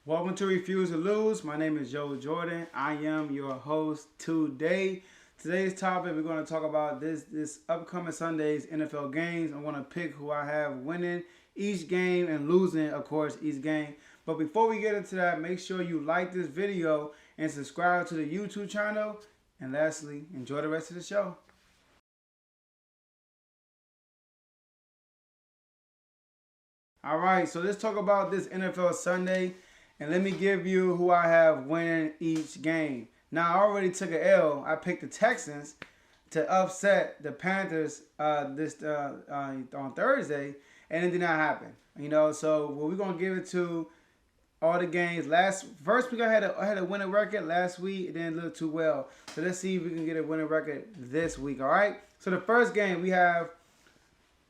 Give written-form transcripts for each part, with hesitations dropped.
Welcome to Refuse to Lose. My name is Joe Jordan. I am your host today. Today's topic, we're going to talk about this upcoming Sunday's NFL games. I'm going to pick who I have winning each game and losing, of course, each game. But before we get into that, make sure you like this video and subscribe to the YouTube channel. And lastly, enjoy the rest of the show. All right, so let's talk about this NFL Sunday. And let me give you who I have winning each game. Now, I already took an L. I picked the Texans to upset the Panthers on Thursday, and it did not happen. So we're going to give it to all the games. First week I had a winning record. Last week it didn't look too well. So let's see if we can get a winning record this week, all right? So the first game we have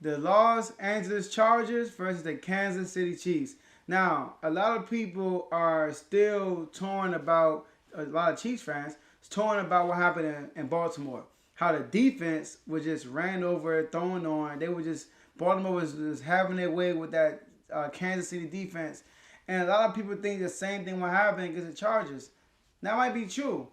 the Los Angeles Chargers versus the Kansas City Chiefs. Now, a lot of people are still torn about, a lot of Chiefs fans, torn about what happened in Baltimore. How the defense was just ran over, thrown on. Baltimore was just having their way with that Kansas City defense. And a lot of people think the same thing will happen against the Chargers. That might be true,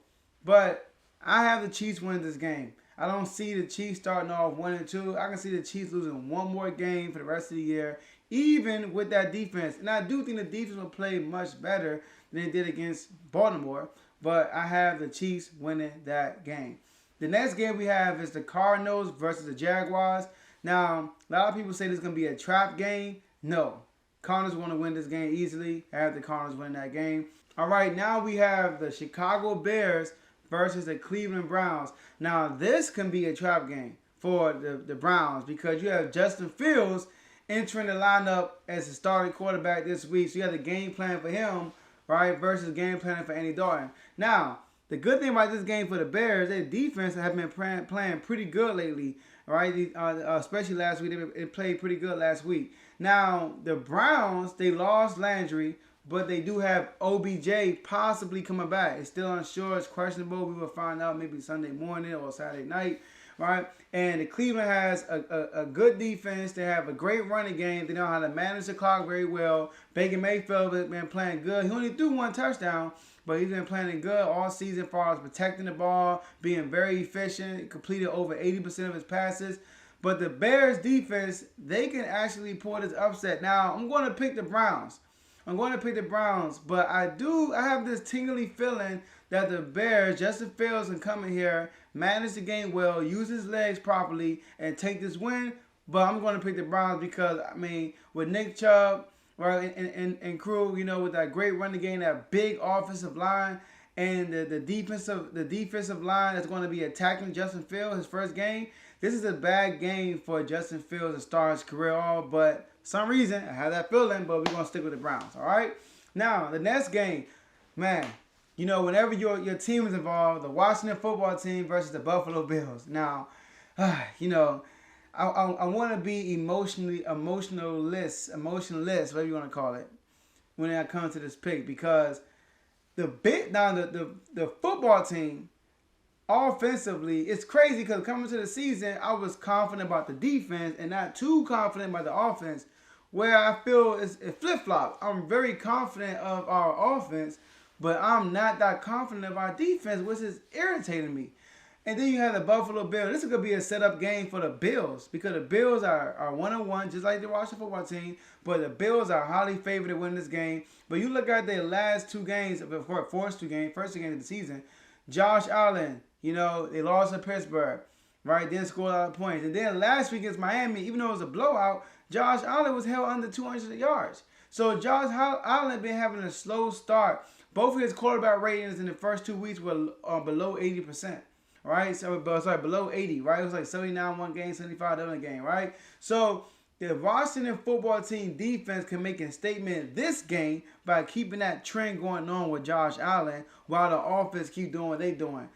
but I have the Chiefs winning this game. I don't see the Chiefs starting off 1-2. I can see the Chiefs losing one more game for the rest of the year, even with that defense. And I do think the defense will play much better than it did against Baltimore, but I have the Chiefs winning that game. The next game we have is the Cardinals versus the Jaguars. Now, a lot of people say this is going to be a trap game. No. Cardinals want to win this game easily. I have the Cardinals winning that game. All right, now we have the Chicago Bears versus the Cleveland Browns. Now, this can be a trap game for the Browns because you have Justin Fields entering the lineup as a starting quarterback this week. So you have the game plan for him, right, versus game plan for Andy Dalton. Now, the good thing about this game for the Bears, their defense have been playing pretty good lately, right? Especially last week. They played pretty good last week. Now, the Browns, they lost Landry, but they do have OBJ possibly coming back. It's still unsure. It's questionable. We will find out maybe Sunday morning or Saturday night, right? And the Cleveland has a good defense. They have a great running game. They know how to manage the clock very well. Baker Mayfield has been playing good. He only threw one touchdown, but he's been playing good all season as far as protecting the ball, being very efficient, completed over 80% of his passes. But the Bears defense, they can actually pull this upset. Now, I'm going to pick the Browns. But I have this tingly feeling that the Bears, Justin Fields, can come in here, manage the game well, use his legs properly, and take this win. But I'm going to pick the Browns because, with Nick Chubb, right, and crew, with that great running game, that big offensive line, and the defensive line that's going to be attacking Justin Fields his first game. This is a bad game for Justin Fields to start his career off, but for some reason, I have that feeling, but we're going to stick with the Browns, all right? Now, the next game, man, whenever your team is involved, the Washington football team versus the Buffalo Bills. Now, I want to be emotionalist, whatever you want to call it, when I come to this pick, because the football team, offensively, it's crazy because coming to the season, I was confident about the defense and not too confident about the offense, where I feel it flip-flops. I'm very confident of our offense, but I'm not that confident of our defense, which is irritating me. And then you have the Buffalo Bills. This is going to be a setup game for the Bills because the Bills are 1-1, just like the Washington football team, but the Bills are highly favored to win this game. But you look at their last two games, first two games of the season, Josh Allen, they lost to Pittsburgh, right? Didn't score a lot of points. And then last week against Miami, even though it was a blowout, Josh Allen was held under 200 yards. So Josh Allen been having a slow start. Both of his quarterback ratings in the first 2 weeks were below 80%, right? Below 80, right? It was like 79 one game, 75 the other game, right? So the Washington football team defense can make a statement this game by keeping that trend going on with Josh Allen while the offense keep doing what they doing.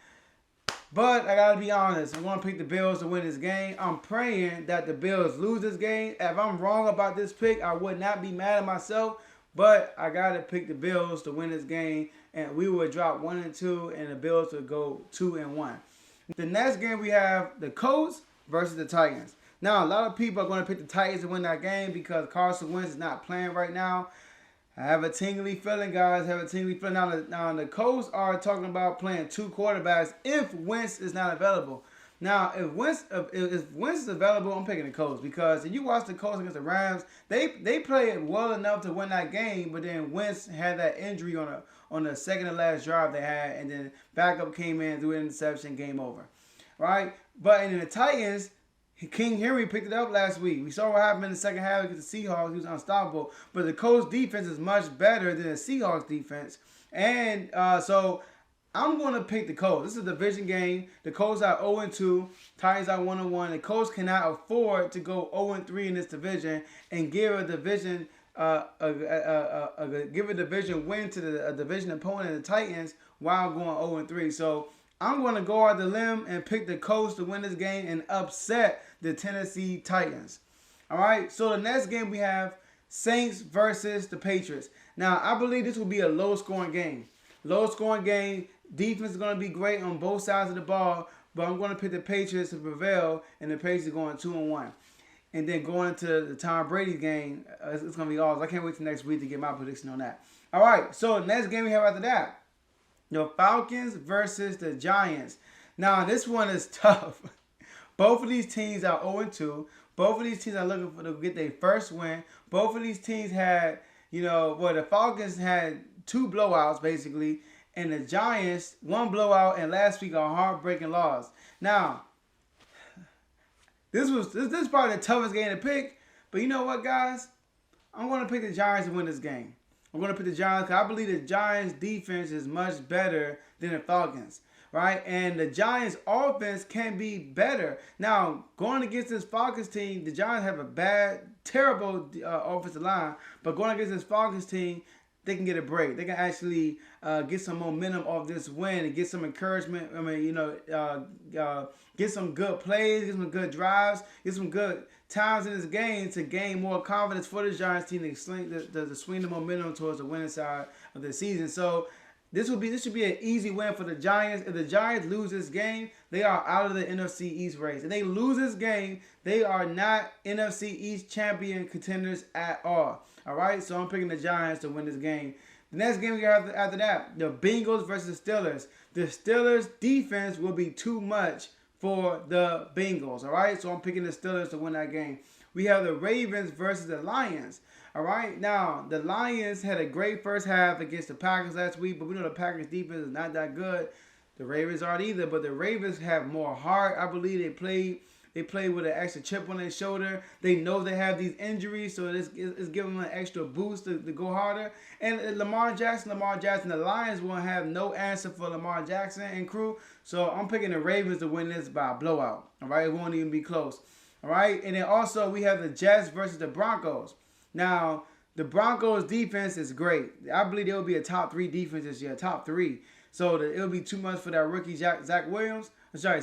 But I got to be honest, I want to pick the Bills to win this game. I'm praying that the Bills lose this game. If I'm wrong about this pick, I would not be mad at myself. But I got to pick the Bills to win this game. And we will drop 1-2, and the Bills will go 2-1. The next game we have the Colts versus the Titans. Now, a lot of people are going to pick the Titans to win that game because Carson Wentz is not playing right now. I have a tingly feeling, guys. I have a tingly feeling. Now the Colts are talking about playing 2 quarterbacks if Wentz is not available. Now, if Wentz is available, I'm picking the Colts because if you watch the Colts against the Rams, they played well enough to win that game, but then Wentz had that injury on the second to last drive they had, and then backup came in, threw an interception, game over, right? But in the Titans, King Henry picked it up last week. We saw what happened in the second half against the Seahawks. He was unstoppable. But the Colts defense is much better than the Seahawks defense. And so I'm going to pick the Colts. This is a division game. The Colts are 0-2. Titans are 1-1. The Colts cannot afford to go 0-3 in this division and give a division win to a division opponent, the Titans, while going 0-3. So I'm going to go out the limb and pick the Colts to win this game and upset the Tennessee Titans. All right, so the next game we have Saints versus the Patriots. Now, I believe this will be a low-scoring game. Low-scoring game. Defense is going to be great on both sides of the ball, but I'm going to pick the Patriots to prevail, and the Patriots are going 2-1. And then going into the Tom Brady game, it's going to be awesome. I can't wait till next week to get my prediction on that. All right, so the next game we have after that, the Falcons versus the Giants. Now, this one is tough. Both of these teams are 0-2. Both of these teams are looking to get their first win. Both of these teams had, the Falcons had 2 blowouts, basically, and the Giants, 1 blowout, and last week a heartbreaking loss. Now, this is probably the toughest game to pick, but you know what, guys? I'm going to pick the Giants to win this game. I'm going to pick the Giants because I believe the Giants' defense is much better than the Falcons, right? And the Giants' offense can be better. Now, going against this Falcons team, the Giants have a terrible offensive line, but going against this Falcons team, they can get a break. They can actually get some momentum off this win and get some encouragement. I mean, get some good plays, get some good drives, get some good times in this game to gain more confidence for the Giants team to swing the momentum towards the winning side of the season. So this should be an easy win for the Giants. If the Giants lose this game, they are out of the NFC East race. If they lose this game, they are not NFC East champion contenders at all. All right, so I'm picking the Giants to win this game. The next game we got after that, the Bengals versus the Steelers. The Steelers' defense will be too much for the Bengals. All right, so I'm picking the Steelers to win that game. We have the Ravens versus the Lions. All right, now the Lions had a great first half against the Packers last week, but we know the Packers' defense is not that good. The Ravens aren't either, but the Ravens have more heart. I believe they played with an extra chip on their shoulder. They know they have these injuries, so it's giving them an extra boost to go harder. And Lamar Jackson, the Lions won't have no answer for Lamar Jackson and crew. So I'm picking the Ravens to win this by a blowout. All right, it won't even be close. All right, and then also we have the Jets versus the Broncos. Now, the Broncos defense is great. I believe they'll be a top 3 defense this year, top 3. So it'll be too much for that rookie Zach Wilson. Sorry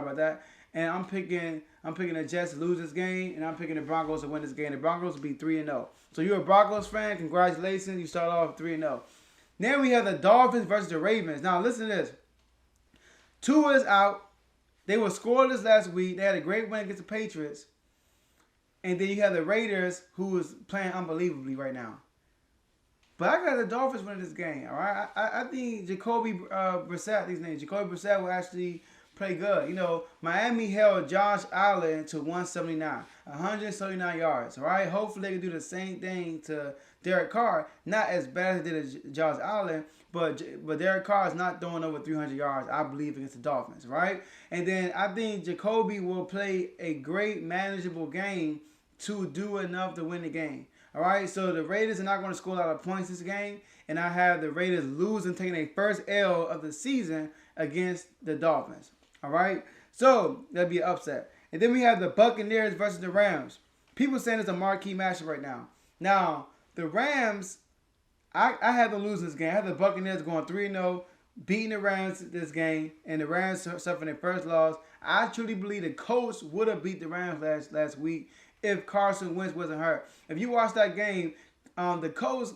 about that. And I'm picking the Jets to lose this game, and I'm picking the Broncos to win this game. The Broncos will be 3-0. So you're a Broncos fan, congratulations. You start off 3-0. Then we have the Dolphins versus the Ravens. Now listen to this. Tua is out. They were scoreless last week. They had a great win against the Patriots. And then you have the Raiders, who is playing unbelievably right now. But I got the Dolphins winning this game, all right? I think Jacoby Brissett will actually play good. Miami held Josh Allen to 179 yards, all right? Hopefully they can do the same thing to Derek Carr. Not as bad as they did to Josh Allen, but Derek Carr is not throwing over 300 yards, I believe, against the Dolphins, right? And then I think Jacoby will play a great, manageable game to do enough to win the game. All right, so the Raiders are not going to score a lot of points this game, and I have the Raiders losing, taking their first L of the season against the Dolphins. All right, so that'll be an upset. And then we have the Buccaneers versus the Rams. People saying it's a marquee matchup right now. Now, the Rams, I had them losing this game. I had the Buccaneers going 3-0, beating the Rams this game, and the Rams suffering their first loss. I truly believe the Colts would have beat the Rams last week if Carson Wentz wasn't hurt. If you watch that game, the Colts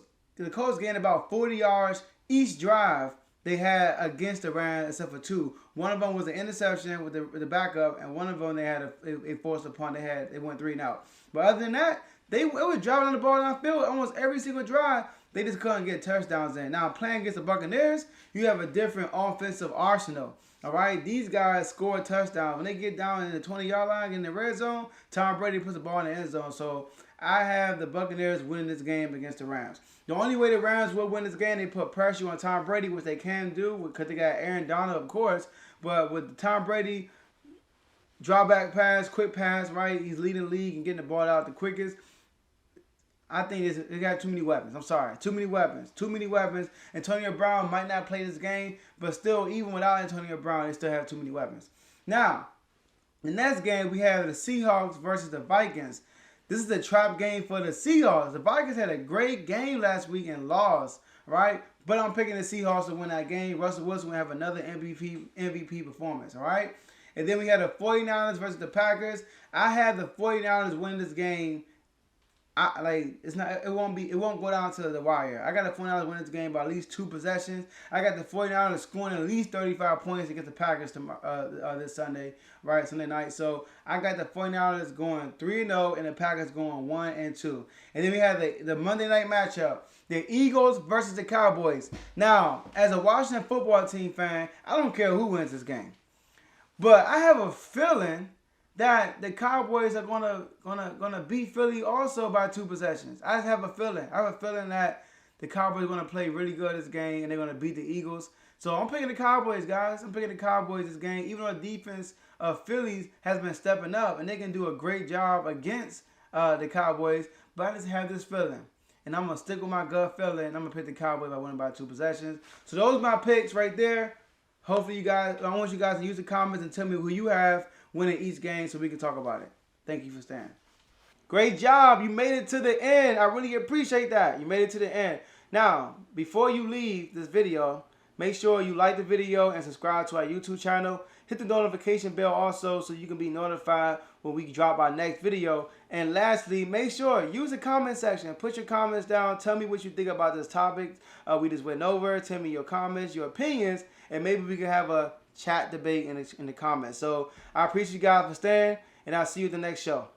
gained about 40 yards each drive they had against the Rams, except for 2. One of them was an interception with the backup, and one of them they had a forced punt. They went 3 and out. But other than that, They was driving on the ball downfield almost every single drive. They just couldn't get touchdowns in. Now, playing against the Buccaneers, you have a different offensive arsenal. All right, these guys score touchdowns. When they get down in the 20-yard line in the red zone, Tom Brady puts the ball in the end zone. So I have the Buccaneers winning this game against the Rams. The only way the Rams will win this game, they put pressure on Tom Brady, which they can do because they got Aaron Donald, of course. But with Tom Brady, drawback pass, quick pass, right? He's leading the league and getting the ball out the quickest. I think they got too many weapons. I'm sorry. Too many weapons. Too many weapons. Antonio Brown might not play this game, but still, even without Antonio Brown, they still have too many weapons. Now, the next game, we have the Seahawks versus the Vikings. This is a trap game for the Seahawks. The Vikings had a great game last week and lost, right? But I'm picking the Seahawks to win that game. Russell Wilson will have another MVP performance, all right? And then we had the 49ers versus the Packers. I had the 49ers win this game. It won't go down to the wire. I got the 49ers win this game by at least 2 possessions. I got the 49ers scoring at least 35 points against the Packers this Sunday, right? Sunday night. So I got the 49ers going 3-0 and the Packers going 1-2. And then we have the Monday night matchup. The Eagles versus the Cowboys. Now, as a Washington football team fan, I don't care who wins this game. But I have a feeling that the Cowboys are gonna beat Philly also by 2 possessions. I just have a feeling. I have a feeling that the Cowboys are gonna play really good this game and they're gonna beat the Eagles. So I'm picking the Cowboys, guys. I'm picking the Cowboys this game, even though the defense of Phillies has been stepping up and they can do a great job against the Cowboys. But I just have this feeling. And I'm gonna stick with my gut feeling and I'm gonna pick the Cowboys by winning by 2 possessions. So those are my picks right there. Hopefully I want you guys to use the comments and tell me who you have winning each game so we can talk about it. Thank you for staying. Great job. You made it to the end. I really appreciate that. You made it to the end. Now, before you leave this video, make sure you like the video and subscribe to our YouTube channel. Hit the notification bell also so you can be notified when we drop our next video. And lastly, make sure use the comment section. Put your comments down. Tell me what you think about this topic we just went over. Tell me your comments, your opinions, and maybe we can have a chat debate in the comments. So I appreciate you guys for staying, and I'll see you at the next show.